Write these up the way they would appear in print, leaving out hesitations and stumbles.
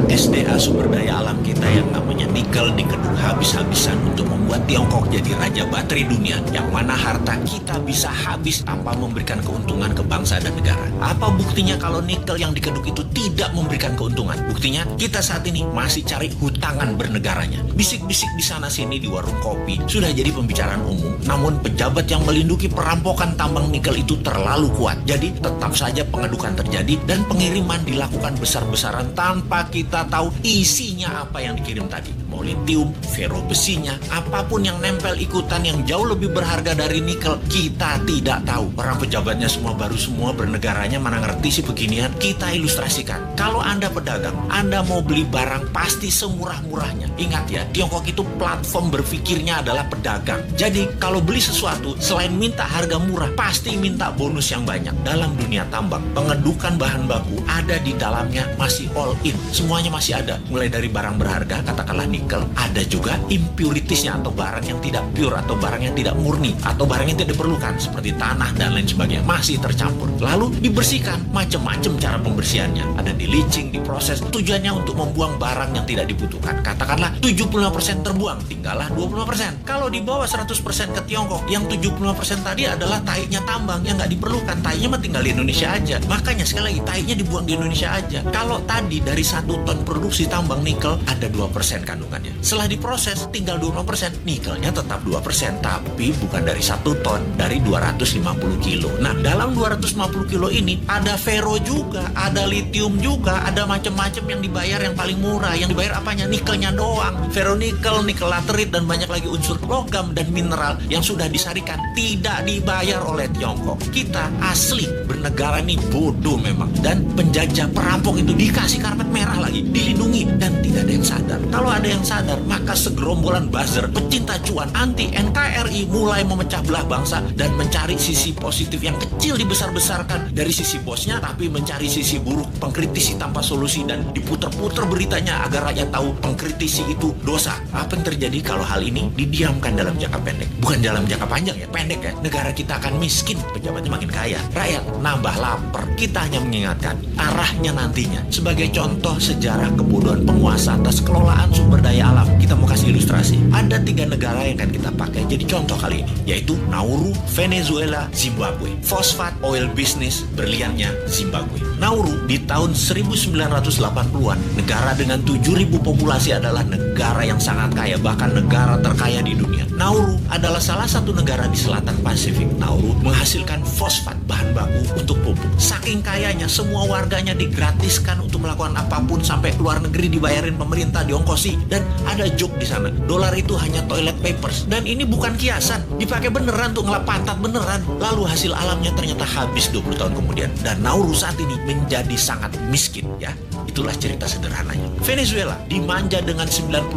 SDA sumber daya alam kita yang namanya nikel dikeduk habis-habisan untuk membuat Tiongkok jadi raja baterai dunia, yang mana harta kita bisa habis tanpa memberikan keuntungan ke bangsa dan negara. Apa buktinya kalau nikel yang dikeduk itu tidak memberikan keuntungan? Buktinya kita saat ini masih cari hutangan bernegaranya. Bisik-bisik di sana sini di warung kopi sudah jadi pembicaraan umum. Namun pejabat yang melindungi perampokan tambang nikel itu terlalu kuat. Jadi tetap saja pengedukan terjadi dan pengiriman dilakukan besar-besaran tanpa kita tahu isinya apa yang dikirim tadi. Mau litium, fero besinya, apapun yang nempel ikutan yang jauh lebih berharga dari nikel, kita tidak tahu. Orang pejabatnya semua baru semua, bernegaranya mana ngerti sih beginian. Kita ilustrasikan. Kalau Anda pedagang, Anda mau beli barang pasti semurah-murahnya. Ingat ya, Tiongkok itu platform berpikirnya adalah pedagang. Jadi kalau beli sesuatu, selain minta harga murah, pasti minta bonus yang banyak. Dalam dunia tambang, pengedukan bahan baku ada di dalamnya masih all in. Semuanya masih ada. Mulai dari barang berharga, katakanlah nikel, ada juga impuritiesnya atau barang yang tidak pure atau barang yang tidak murni atau barang yang tidak diperlukan seperti tanah dan lain sebagainya masih tercampur. Lalu dibersihkan, macam-macam cara pembersihannya. Ada di leaching, diproses, tujuannya untuk membuang barang yang tidak dibutuhkan. Katakanlah 75% terbuang, tinggallah 20%. Kalau dibawa 100% ke Tiongkok, yang 75% tadi adalah taiknya tambang yang nggak diperlukan. Taiknya mah tinggal di Indonesia aja. Makanya sekali lagi, taiknya dibuang di Indonesia aja. Kalau tadi dari 1 ton produksi tambang nikel ada 2% kandungannya. Setelah diproses tinggal 20%, nikelnya tetap 2%, tapi bukan dari 1 ton, dari 250 kilo. Nah, dalam 250 kilo ini ada fero juga, ada litium juga, ada macam-macam yang dibayar yang paling murah. Yang dibayar apanya? Nikelnya doang. Feronikel, nikel laterit, dan banyak lagi unsur logam dan mineral yang sudah disarikan tidak dibayar oleh Tiongkok. Kita asli bernegara ini bodoh memang. Dan penjajah perampok itu dikasih karpet merah lagi, dilindungi, dan tidak ada yang sadar. Kalau ada yang sadar, maka segerombolan buzzer pecinta cuan anti NKRI mulai memecah belah bangsa dan mencari sisi positif yang kecil dibesar-besarkan dari sisi bosnya, tapi mencari sisi buruk, pengkritisi tanpa solusi, dan diputer-puter beritanya agar rakyat tahu pengkritisi itu dosa. Apa yang terjadi kalau hal ini didiamkan dalam jangka pendek? Bukan dalam jangka panjang ya, pendek ya. Negara kita akan miskin, pejabatnya makin kaya, rakyat nambah lapar. Kita hanya mengingatkan arahnya nantinya. Sebagai contoh sejarah kebodohan penguasa atas kelolaan sumber daya alam, kita mau kasih ilustrasi. Ada 3 negara yang akan kita pakai jadi contoh kali ini, yaitu Nauru, Venezuela, Zimbabwe. Fosfat oil business berliannya Zimbabwe. Nauru di tahun 1980-an, negara dengan 7.000 populasi adalah negara yang sangat kaya, bahkan negara terkaya di dunia. Nauru adalah salah satu negara di selatan Pasifik. Nauru menghasilkan fosfat, bahan baku untuk pupuk. Saking kayanya, semua warganya digratiskan untuk melakukan apapun, sampai keluar negeri dibayarin pemerintah, diongkosi. Dan ada joke di sana, dolar itu hanya toilet papers. Dan ini bukan kiasan, dipakai beneran untuk ngelap pantat beneran. Lalu hasil alamnya ternyata habis 20 tahun kemudian. Dan Nauru saat ini menjadi sangat miskin ya. Itulah cerita sederhananya. Venezuela dimanja dengan 95%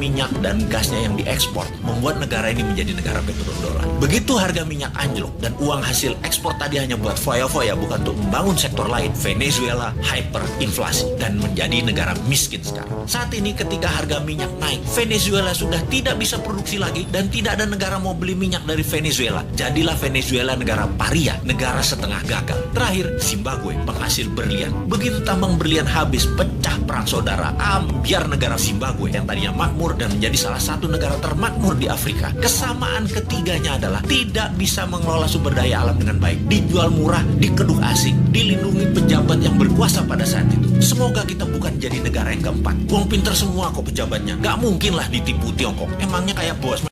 minyak dan gasnya yang diekspor, membuat negara ini menjadi negara petrodolar. Begitu harga minyak anjlok dan uang hasil ekspor tadi hanya buat foya-foya, bukan untuk membangun sektor lain, Venezuela hyperinflasi dan menjadi negara miskin sekarang. Saat ini ketika harga minyak naik, Venezuela sudah tidak bisa produksi lagi dan tidak ada negara mau beli minyak dari Venezuela. Jadilah Venezuela negara paria, negara setengah gagal. Terakhir, Zimbabwe, penghasil berlian. Begitu tambang berlian habis, pecah perang saudara, ambiar negara Zimbabwe yang tadinya makmur dan menjadi salah satu negara termakmur di Afrika. Kesamaan ketiganya adalah tidak bisa mengelola sumber daya alam dengan baik, dijual murah, dikeduk asing, dilindungi pejabat yang berkuasa pada saat itu. Semoga kita bukan jadi negara yang keempat. Uang pinter semua kok pejabatnya, gak mungkin lah ditipu Tiongkok. Emangnya kayak bos